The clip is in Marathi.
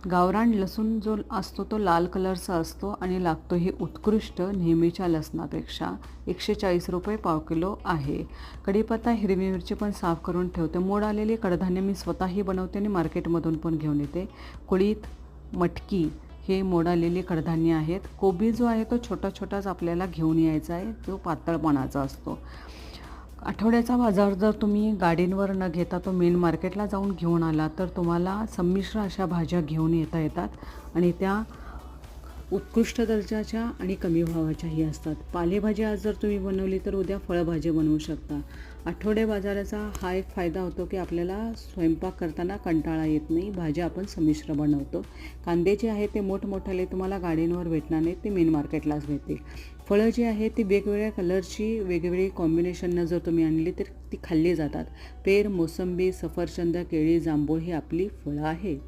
गावरान लसूण जो असतो तो लाल कलरचा असतो आणि लागतो ही उत्कृष्ट नेहमीच्या लसणापेक्षा. 140 रुपये पाव किलो आहे. कढीपत्ता, हिरवी मिरची पण साफ करून ठेवते. मोड आलेली कडधान्य मी स्वतःही बनवते आणि मार्केटमधून पण घेऊन येते. कुळीथ, मटकी हे मोड आलेली कडधान्य आहेत. कोबी जो आहे तो छोटा छोटाच आपल्याला घेऊन यायचा आहे, तो पातळपणाचा असतो. आठवड्याचा बाजार जर तुम्ही गाडींवर न घेता तो मेन मार्केटला जाऊन घेऊन आला तर तुम्हाला संमिश्र अशा भाज्या घेऊन येतात आणि त्या उत्कृष्ट दर्जाच्या आणि कमी भावाच्याही असतात. पालेभाजी आज जर तुम्ही बनवली तर उद्या फळभाजी बनवू शकता. आठवडे बाजाराचा हा एक फायदा होतो की आपल्याला स्वयंपाक करताना कंटाळा येत नाही. भाज्या आपण संमिश्र बनवतो. कांदे जे आहे ते मोठमोठाले तुम्हाला गाडींवर भेटणार नाहीत, ते मेन मार्केटलाच भेटतील. फळं जी आहे ती वेगवेगळ्या कलरची वेगवेगळी कॉम्बिनेशननं जर तुम्ही आणली तर ती खाल्ली जातात. पेर, मोसंबी, सफरचंद, केळी, जांभूळ ही आपली फळं आहेत.